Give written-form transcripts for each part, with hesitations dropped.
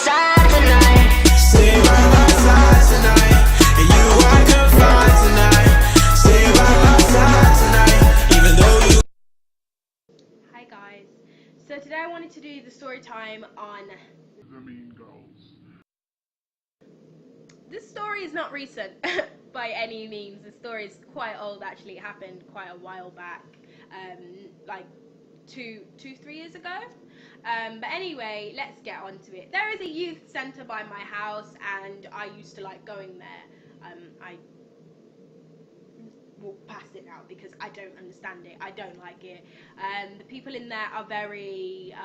side tonight. Stay by my side tonight. And you I can find tonight. Stay by my side tonight. Even though you. Hi guys, so today I wanted to do the story time on The Mean Girls. this story is not recent by any means. The story is quite old actually. It happened quite a while back, like 3 years ago. But anyway, let's get on to it. There is a youth centre by my house and I used to like going there. I walk past it now because I don't understand it. I don't like it. The people in there are very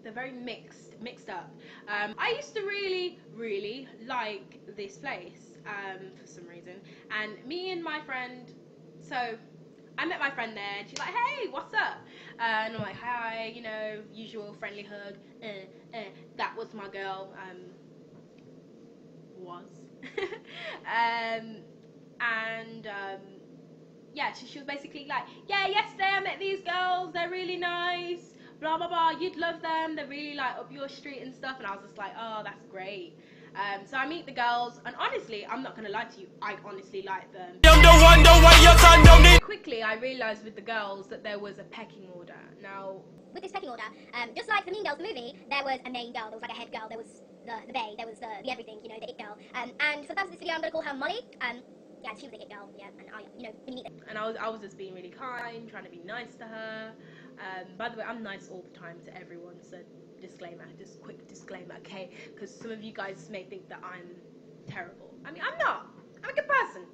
they're very mixed up. I used to really like this place for some reason, and me and my friend, so I met my friend there and she's like, hey, what's up? And I'm like, hi, you know, usual friendly hug. That was my girl. Was yeah, she was basically like, yeah, yesterday I met these girls, they're really nice, blah blah blah, you'd love them, they're really like up your street and stuff. And I was just like, oh, that's great. So I meet the girls and honestly, I'm not gonna lie to you, I honestly like them. Quickly I realized with the girls that there was a pecking order. Now with this pecking order, just like the Mean Girls movie, there was a main girl, there was like a head girl, there was the bae, there was the everything, you know, the it girl. And for the purpose of this video, I'm going to call her Molly. Yeah, she was the it girl, yeah, and I, you know, when you meet them. And I was just being really kind, trying to be nice to her. By the way, I'm nice all the time to everyone, so disclaimer, just quick disclaimer, okay? Because some of you guys may think that I'm terrible. I mean, I'm not. I'm a good person.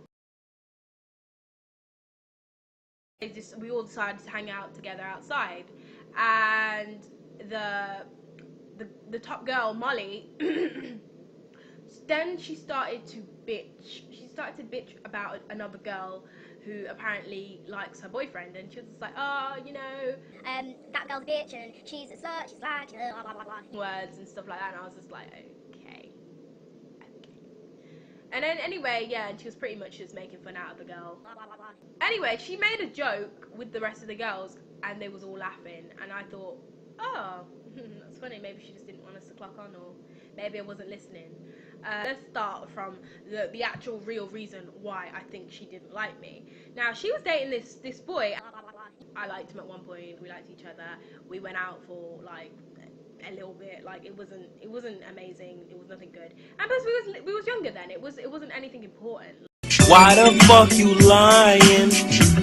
We all decided to hang out together outside, and the top girl, Molly, then she started to bitch. She started to bitch about another girl who apparently likes her boyfriend, and she was just like, oh, you know, that girl's a bitch, and she's a slut, she's like, blah blah blah blah. Words and stuff like that, and I was just like, okay. And then anyway, yeah, and she was pretty much just making fun out of the girl. Blah, blah, blah, blah. Anyway, she made a joke with the rest of the girls, and they was all laughing, and I thought, oh, that's funny, maybe she just didn't want us to clock on, or maybe I wasn't listening. Let's start from the actual real reason why I think she didn't like me. Now, she was dating this boy. Blah, blah, blah, blah. I liked him at one point, we liked each other, we went out for like a little bit, like it wasn't amazing, it was nothing good, and plus we was younger then, it wasn't anything important. Why the fuck you lying?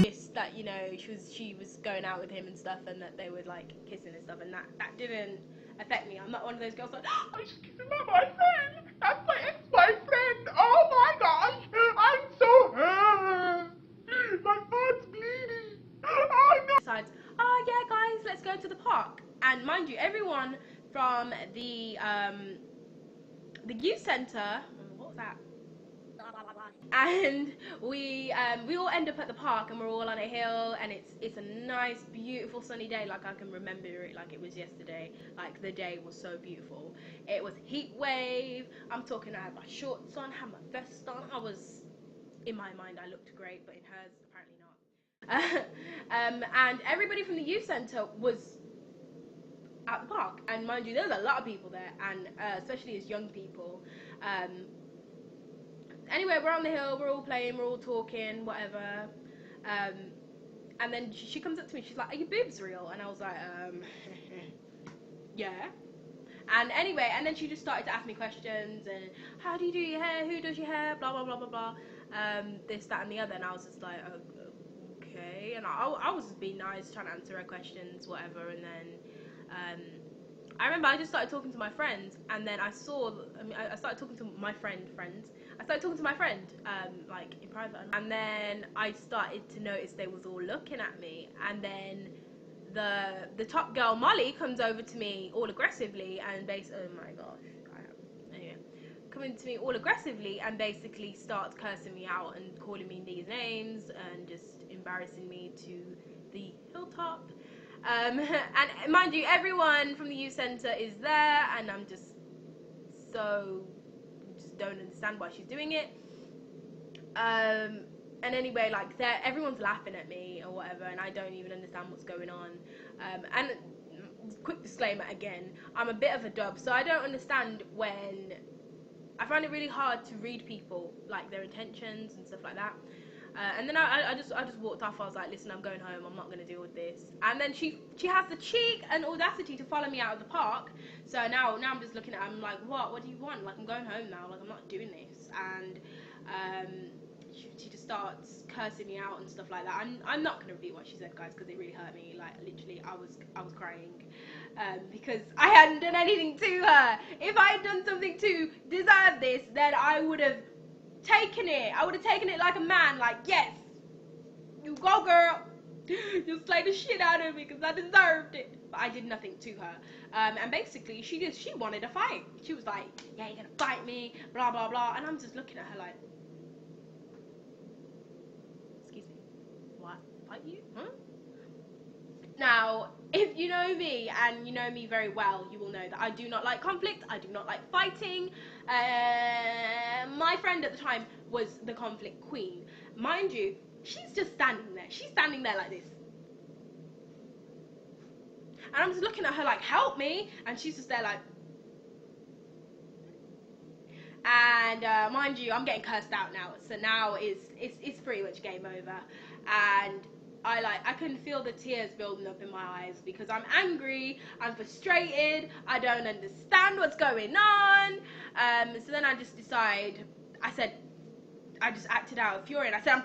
It's that, you know, she was going out with him and stuff, and that they were like kissing and stuff, and that didn't affect me. I'm not one of those girls like, I was kissing my boyfriend. That's my ex-boyfriend. Oh my gosh. I'm so hurt. My heart's bleeding. Oh no. decides, oh yeah guys, let's go to the park. And mind you, everyone from the youth centre, what was that? Blah, blah, blah, blah. And we all end up at the park, and we're all on a hill, and it's a nice beautiful sunny day, like I can remember it like it was yesterday. Like the day was so beautiful. It was heat wave. I'm talking, I had my shorts on, had my vest on. I was, in my mind I looked great, but in hers apparently not. And everybody from the youth centre was at the park, and mind you, there's a lot of people there, and especially as young people. Anyway, we're on the hill, we're all playing, we're all talking, whatever. And then she comes up to me, she's like, are your boobs real? And I was like, yeah. And anyway, and then she just started to ask me questions, and how do you do your hair, who does your hair, blah blah blah blah blah, this, that and the other. And I was just like, okay. And I was just being nice, trying to answer her questions, whatever. And then I remember I just started talking to my friends, and then I started talking to my friends. I started talking to my friend, like in private, and then I started to notice they was all looking at me, and then the top girl Molly comes over to me all aggressively and oh my gosh, anyway, coming to me all aggressively and basically starts cursing me out and calling me these names and just embarrassing me to the hilltop. And mind you, everyone from the youth centre is there, and I'm just don't understand why she's doing it. And anyway, like everyone's laughing at me or whatever, and I don't even understand what's going on. And quick disclaimer again, I'm a bit of a dub, so I don't understand when, I find it really hard to read people, like their intentions and stuff like that. And then I just walked off. I was like, listen, I'm going home. I'm not going to deal with this. And then she has the cheek and audacity to follow me out of the park. So now I'm just looking at her. I'm like, what do you want? Like, I'm going home now. Like, I'm not doing this. And she just starts cursing me out and stuff like that. I'm not going to repeat what she said, guys, because it really hurt me. Like, literally, I was crying. Because I hadn't done anything to her. If I had done something to deserve this, then I would have taken it. I would have taken it like a man. Like, yes, you go, girl. You slay the shit out of me because I deserved it. But I did nothing to her. And basically, she wanted a fight. She was like, yeah, you're gonna fight me, blah blah blah. And I'm just looking at her like, excuse me, what? Fight you? Huh? Now, if you know me, and you know me very well, you will know that I do not like conflict. I do not like fighting. My friend at the time was the conflict queen. Mind you, she's just standing there. She's standing there like this. And I'm just looking at her like, help me. And she's just there like. And mind you, I'm getting cursed out now. So now it's pretty much game over. And I can feel the tears building up in my eyes because I'm angry, I'm frustrated, I don't understand what's going on. So then I just acted out of fury and I said,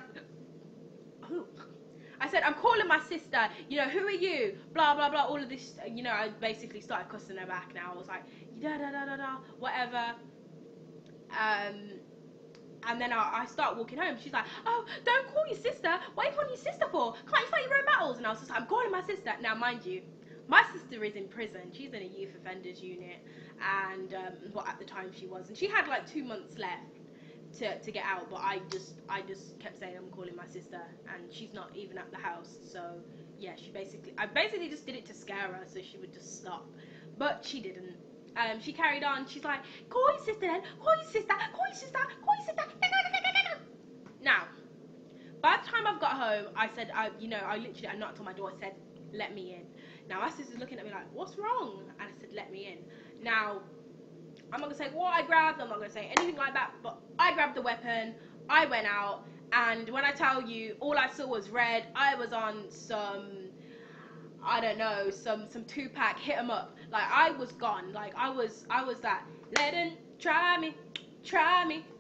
I'm calling my sister, you know, who are you? Blah, blah, blah, all of this, you know, I basically started cussing her back now. I was like, da, da, da, da, da, whatever. And then I start walking home. She's like, oh, don't call your sister. What are you calling your sister for? Can't you fight your own battles? And I was just like, I'm calling my sister. Now, mind you, my sister is in prison. She's in a youth offenders unit. And, well, at the time she was. And she had like 2 months left to get out. But I just kept saying I'm calling my sister. And she's not even at the house. So, yeah, I basically just did it to scare her so she would just stop. But she didn't. She carried on. She's like, call your sister then. Call your sister. Call your sister. Call your sister. Now, by the time I've got home, I said, I knocked on my door. I said, let me in. Now, my sister's looking at me like, what's wrong? And I said, let me in. Now, I'm not going to say what I grabbed. I'm not going to say anything like that. But I grabbed the weapon. I went out. And when I tell you, all I saw was red. I was on some, I don't know, some Tupac, hit 'em up. Like, I was gone. Like, I was that, let him try me.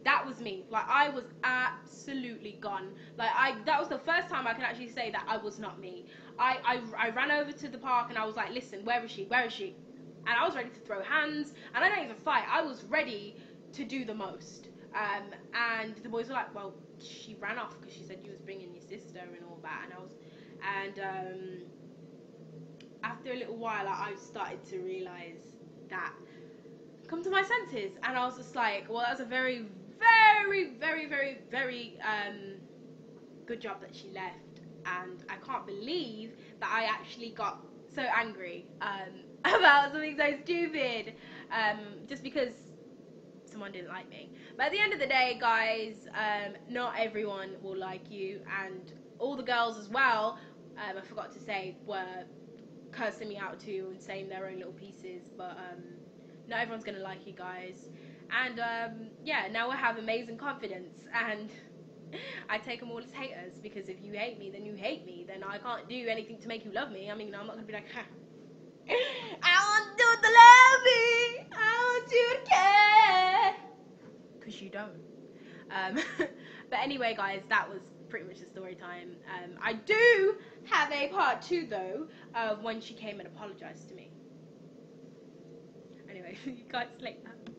That was me. Like, I was absolutely gone. Like, that was the first time I can actually say that I was not me. I ran over to the park and I was like, listen, where is she? And I was ready to throw hands, and I don't even fight. I was ready to do the most. And the boys were like, well, she ran off because she said you was bringing your sister and all that. And after a little while, I started to realize that, come to my senses, and I was just like, well, that's a very, very, very, very, very good job that she left. And I can't believe that I actually got so angry about something so stupid, just because someone didn't like me. But at the end of the day, guys, not everyone will like you, and all the girls as well, I forgot to say, were cursing me out too and saying their own little pieces. But not everyone's gonna like you guys. And yeah, now I have amazing confidence, and I take them all as haters, because if you hate me, then you hate me. Then I can't do anything to make you love me. I mean, I'm not gonna be like, I want you to love me, I want you to care, because you don't. But anyway, guys, that was pretty much the story time. I do have a part 2 though, of when she came and apologized to me. Anyway, you guys like that.